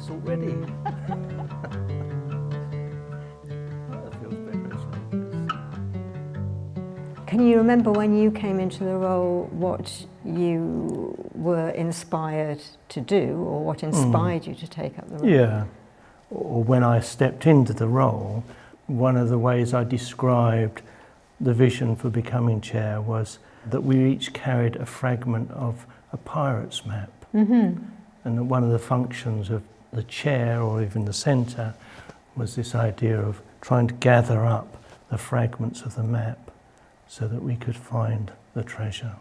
this already. That feels better, isn't it? Can you remember when you came into the role what you were inspired to do, or what inspired you to take up the role? Yeah, or when I stepped into the role, one of the ways I described the vision for becoming chair was that we each carried a fragment of a pirate's map. Mm-hmm. And that one of the functions of the chair, or even the centre, was this idea of trying to gather up the fragments of the map so that we could find the treasure.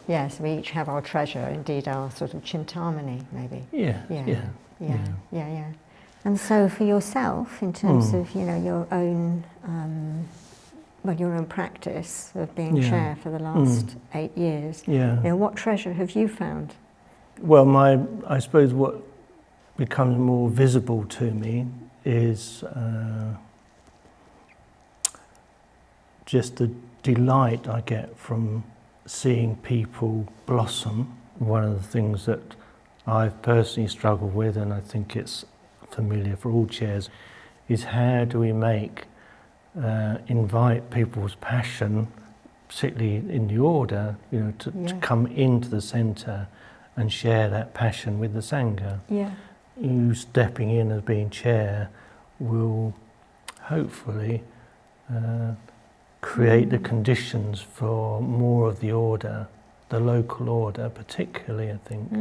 Yes, we each have our treasure, indeed our sort of chintamani, maybe. Yeah. And so for yourself, in terms of, you know, your own practice of being chair for the last 8 years, you know, what treasure have you found? Well, I suppose what becomes more visible to me is just the delight I get from seeing people blossom. One of the things that I've personally struggled with, and I think it's familiar for all chairs, is how do we invite people's passion, particularly in the order, you know, to come into the centre and share that passion with the Sangha. Yeah. You stepping in as being chair will hopefully create the conditions for more of the order, the local order particularly, I think,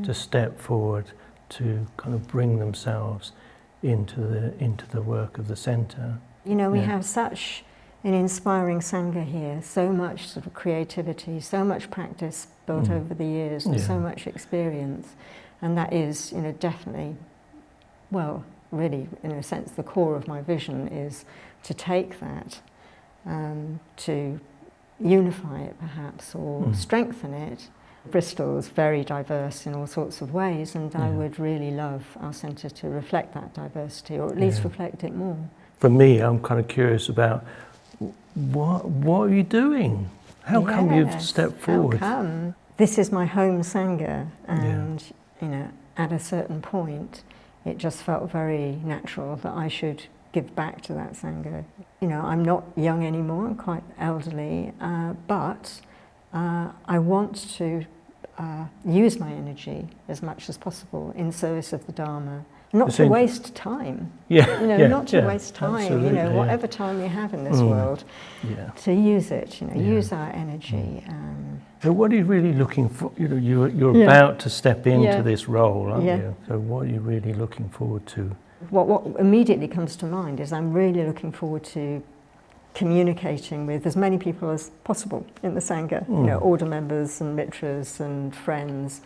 to step forward to kind of bring themselves into the work of the centre. You know, we have such an inspiring Sangha here, so much sort of creativity, so much practice built over the years, and so much experience. And that is, you know, definitely, well, really, in a sense, the core of my vision is to take that, to unify it perhaps, or strengthen it. Bristol is very diverse in all sorts of ways, and I would really love our centre to reflect that diversity, or at least reflect it more. For me, I'm kind of curious about what are you doing? How come you've stepped forward? How come? This is my home Sangha, and you know, at a certain point, it just felt very natural that I should give back to that Sangha. You know, I'm not young anymore, I'm quite elderly, but I want to use my energy as much as possible in service of the Dharma. Not to waste time. Not to waste time. Absolutely, you know, whatever time you have in this world, to use it. You know, use our energy. So, what are you really looking for? You know, you're about to step into this role, aren't you? So, what are you really looking forward to? What immediately comes to mind is I'm really looking forward to communicating with as many people as possible in the Sangha. You know, order members and mitras and friends.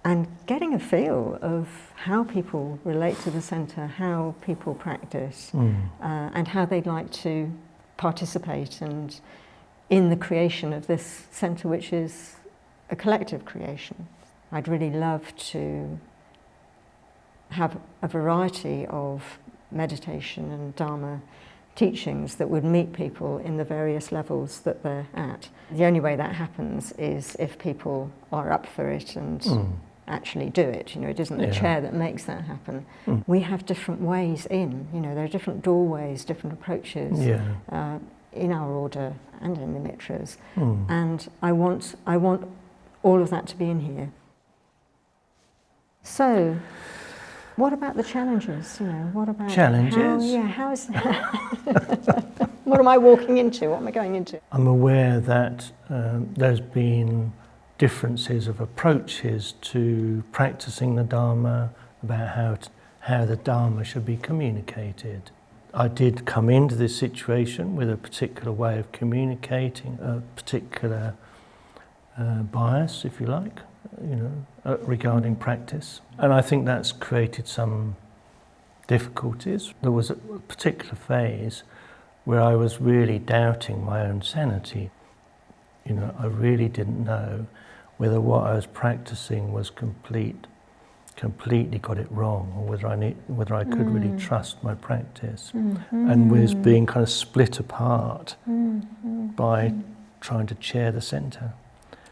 And getting a feel of how people relate to the centre, how people practice, and how they'd like to participate and in the creation of this centre, which is a collective creation. I'd really love to have a variety of meditation and Dharma teachings that would meet people in the various levels that they're at. The only way that happens is if people are up for it and actually do it. You know, it isn't the chair that makes that happen. We have different ways in. You know, there are different doorways, different approaches in our order and in the mitras. And I want all of that to be in here. So, what about the challenges? You know, what about challenges? What am I walking into? What am I going into? I'm aware that there's been differences of approaches to practicing the Dharma, about how the Dharma should be communicated. I did come into this situation with a particular way of communicating, a particular bias, if you like, you know, regarding practice. And I think that's created some difficulties. There was a particular phase where I was really doubting my own sanity. You know, I really didn't know whether what I was practicing was completely got it wrong, or whether I could really trust my practice, and was being kind of split apart by trying to chair the centre.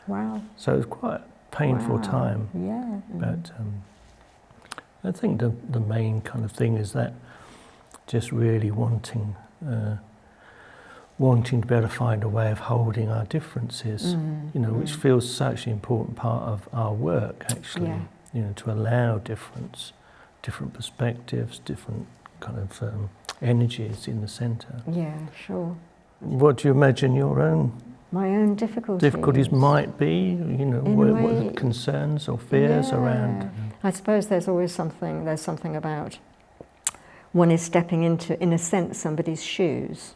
Wow. So it was quite a painful time. Yeah. But I think the main kind of thing is that just really wanting to be able to find a way of holding our differences, which feels such an important part of our work, actually. Yeah. To allow different perspectives, different kind of energies in the centre. Yeah, sure. What do you imagine my own difficulties might be? What concerns or fears around? I suppose there's something about one is stepping into, in a sense, somebody's shoes,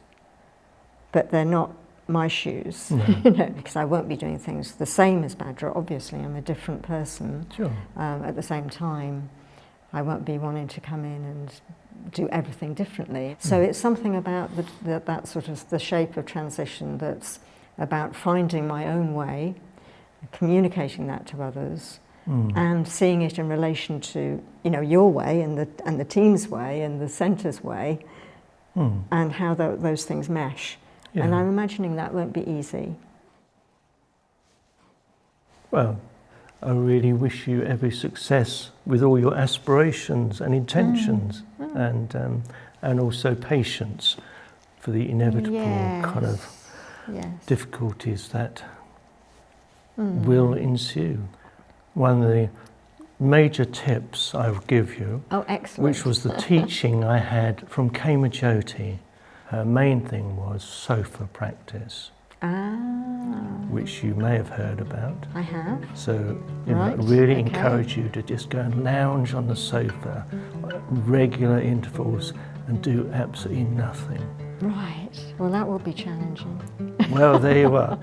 but they're not my shoes, because I won't be doing things the same as Bhadra. Obviously, I'm a different person. Sure. At the same time, I won't be wanting to come in and do everything differently. So it's something about that sort of the shape of transition that's about finding my own way, communicating that to others, and seeing it in relation to your way and the team's way and the centre's way, and how those things mesh. Yeah. And I'm imagining that won't be easy. Well, I really wish you every success with all your aspirations and intentions, and also patience for the inevitable kind of difficulties that will ensue. One of the major tips I would give you, which was the teaching I had from Kema Jyoti, her main thing was sofa practice. Which you may have heard about. I have. So, I really encourage you to just go and lounge on the sofa at regular intervals and do absolutely nothing. Right. Well, that will be challenging. Well, there you are.